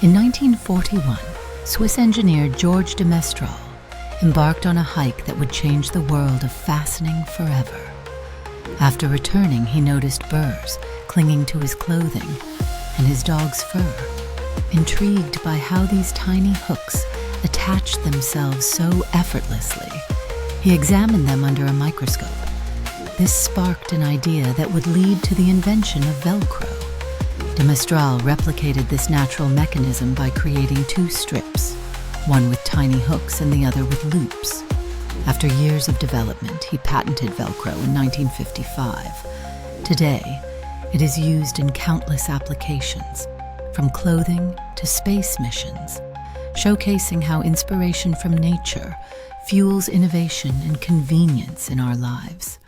In 1941, Swiss engineer Georges de Mestral embarked on a hike that would change the world of fastening forever. After returning, he noticed burrs clinging to his clothing and his dog's fur. Intrigued by how these tiny hooks attached themselves so effortlessly, he examined them under a microscope. This sparked an idea that would lead to the invention of Velcro. De Mestral replicated this natural mechanism by creating two strips, one with tiny hooks and the other with loops. After years of development, he patented Velcro in 1955. Today, it is used in countless applications, from clothing to space missions, showcasing how inspiration from nature fuels innovation and convenience in our lives.